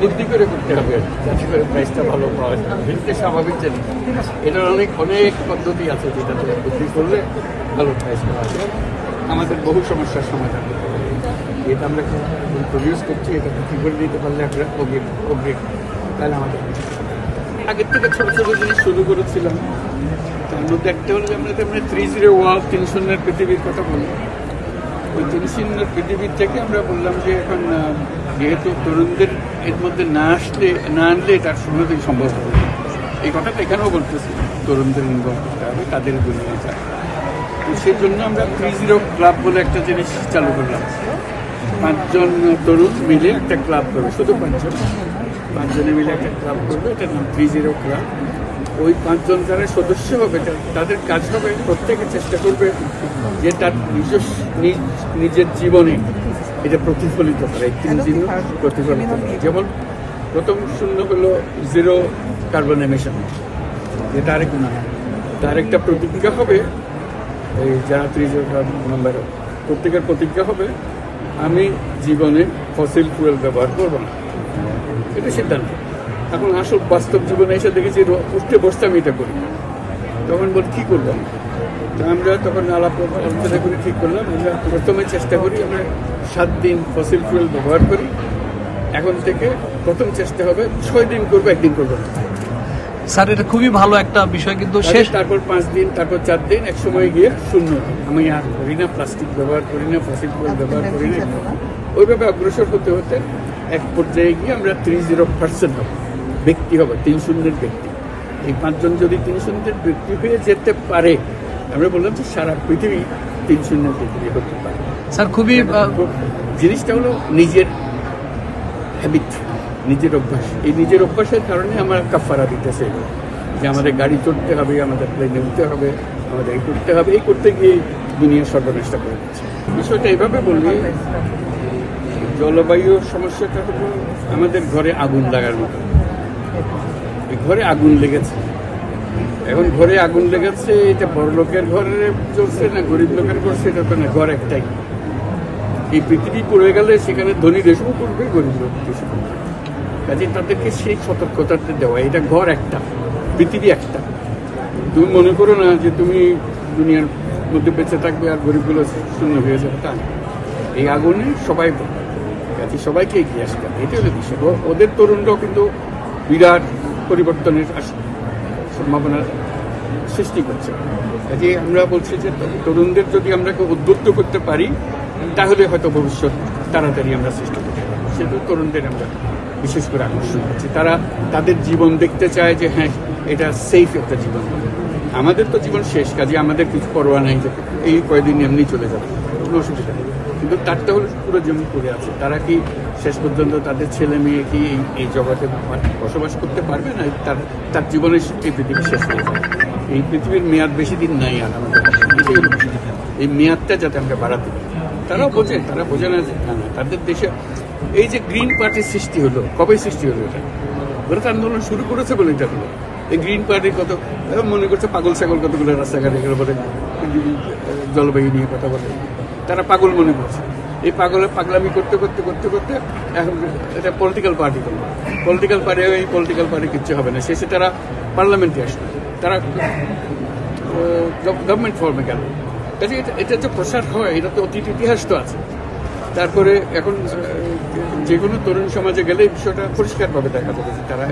বুদ্ধি করে করতে হবে যাতে করে প্রাইসটা ভালো পাওয়া যায়। হিলতে স্বাভাবিক জানি এটার অনেক অনেক পদ্ধতি আছে যেটাতে বুদ্ধি করলে ভালো প্রাইস পাওয়া যায়। আমাদের বহু সমস্যার সমাধান করতে হবে। এটা আমরা প্রডিউস করছি, এটা বিক্রি করে দিতে পারলে আমরা অগ্রিম তাহলে আমাদের আগের থেকে ছোটো ছোটো জিনিস শুরু করেছিলাম। তার মধ্যে একটা হলো আমরা 301 3শূন্যের পৃথিবীর কথা বলি। ওই 3শূন্যের পৃথিবীর থেকে আমরা বললাম যে এখন যেহেতু তরুণদের এর মধ্যে না আনলে তার শুরুতেই সম্ভব হবে। এই কথাটা এখানেও বলতেছি, তরুণদের ইনভলভ করতে হবে, তাদের দুনিয়া চায়। তো সেই জন্য আমরা 30 ক্লাব বলে একটা জিনিস চালু করলাম। 5 জন তরুণ মিলে একটা ক্লাব করবে, শুধু 5 জনে মিলে একটা ক্লাব করবে, এটার নাম 30 ক্লাব। ওই 5 জন যারা সদস্য হবে তাদের কাজ হবে প্রত্যেকে চেষ্টা করবে যে তার নিজের জীবনে এটা প্রতিফলিত করে, 3 দিন প্রতিফলিত করে। যেমন প্রথম শূন্য হলো 0 কার্বন এমিশন, যেটা আরেক না, তার একটা প্রতিজ্ঞা হবে। এই যারা 30 নম্বর প্রত্যেকের প্রতিজ্ঞা হবে আমি জীবনে ফসিল ফুয়েল ব্যবহার করবো না, এটা সিদ্ধান্ত। এখন আসল বাস্তব জীবনে এসে দেখেছি উঠতে বসতে আমি এটা করি, তখন বলি কী করবো আমরা তখন আলোচনা করে ঠিক করলাম আমরা প্রথমে চেষ্টা করি আমরা 7 দিন ফসিল ফুয়েল ব্যবহার করি। এখন থেকে প্রথম চেষ্টা হবে 6 দিন করবো, 1 দিন করবো না। স্যার এটা খুবই ভালো একটা বিষয়, কিন্তু শেষ তারপর 5 দিন, তারপর 4 দিন, এক সময় গিয়ে শূন্য। আমি আর করি না, প্লাস্টিক ব্যবহার করি না, ফসিল ফুয়েল ব্যবহার করি না। ওইভাবে অগ্রসর হতে হতে এক পর্যায়ে গিয়ে আমরা 30% হব, ব্যক্তি হবে 3শূন্যের ব্যক্তি। এই 5 জন যদি 3শূন্যের ব্যক্তি হয়ে যেতে পারে, আমরা বললাম যে সারা পৃথিবী 3শূন্যের পৃথিবী হতে পারে। স্যার খুবই জিনিসটা হলো নিজের হ্যাবিট, নিজের অভ্যাস। এই নিজের অভ্যাসের কারণে আমরা কাফারা দিতেছে যে আমাদের গাড়ি চড়তে হবে, আমাদের প্লেনে উঠতে হবে, আমাদের এই করতে হবে, এই করতে গিয়ে দুনিয়া সর্বনাশটা করে দিচ্ছে। বিষয়টা এইভাবে বললি, জলবায়ু সমস্যাটা হলো আমাদের ঘরে আগুন লাগার মতো। এই ঘরে আগুন লেগেছে, এখন ঘরে আগুন লেগেছে, এটা বড় লোকের ঘরে চলছে না গরিব লোকের করছে, এটা তো না, ঘর একটাই। এই পৃথিবী পড়ে গেলে সেখানে ধনী দেশও পড়বে, গরিব লোক দেশও পড়বে। কাজে তাদেরকে সেই সতর্কতাতে দেওয়া, এটা ঘর একটা, পৃথিবী একটা। তুমি মনে করো না যে তুমি দুনিয়ার মধ্যে বেঁচে থাকবে আর গরিবগুলো শূন্য হয়ে যাবে, তা না। এই আগুনে সবাই কাজে সবাইকে এগিয়ে আসতে হবে, এটা হলো বিষয়। ওদের তরুণরাও কিন্তু বিরাট পরিবর্তনের সম্ভাবনা সৃষ্টি করছে। কাজে আমরা বলছি যে তরুণদের যদি আমরা উদ্বুদ্ধ করতে পারি তাহলে হয়তো ভবিষ্যৎ তাড়াতাড়ি আমরা সৃষ্টি করতে পারি। সেহেতু তরুণদের আমরা বিশেষ করে আকর্ষণ করছি। তারা তাদের জীবন দেখতে চায় যে হ্যাঁ এটা সেফ একটা জীবন। আমাদের তো জীবন শেষ, কাজে আমাদের কিছু পরোয়া নাই যে এই কয়েকদিন এমনি চলে যাবে, কোনো অসুবিধা নেই। কিন্তু তারটা হলো পুরো জমি পড়ে আছে, তারা কি শেষ পর্যন্ত তাদের ছেলে মেয়ে কি এই জগতে বসবাস করতে পারবে না? তার জীবনের এই পৃথিবী শেষ হয়ে যাবে। এই পৃথিবীর মেয়াদ বেশি দিন নাই আর আমাদের, এই মেয়াদটা যাতে আমরা বাড়াতে পারি। তারাও বোঝে, তারা বোঝে না যে না, তাদের দেশে এই যে গ্রিন পার্টির সৃষ্টি হলো, কবে সৃষ্টি হলো? এটা ওরা তো আন্দোলন শুরু করেছে বলে এটা হলো। এই গ্রিন পার্টির কত মনে করছে পাগল ছাগল কতগুলো রাস্তাঘাটে গেলে বলে জলবায়ু নিয়ে কথা বলে, তারা পাগল মনে করছে। এই পাগলামি করতে করতে করতে করতে এখন এটা পলিটিক্যাল পার্টি করলো। পলিটিক্যাল পার্টি কিচ্ছু হবে না, শেষে তারা পার্লামেন্টে আসবে, তারা গভর্নমেন্ট ফর্মে গেল। কাজে এটা যে প্রসার হয় এটা তো অতীত ইতিহাস তো আছে। তারপরে এখন যে কোনো তরুণ সমাজে গেলে এই বিষয়টা পরিষ্কারভাবে দেখা যাবে যে তারা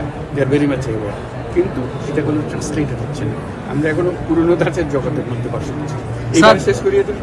ভেরি মাছ এগো, কিন্তু এটা কোনো ট্রান্সলেটেড হচ্ছে না। আমরা এখনো পুরনো ধাঁচের জগতের মধ্যে বাস করছি। এইবার শেষ করিয়ে দিন।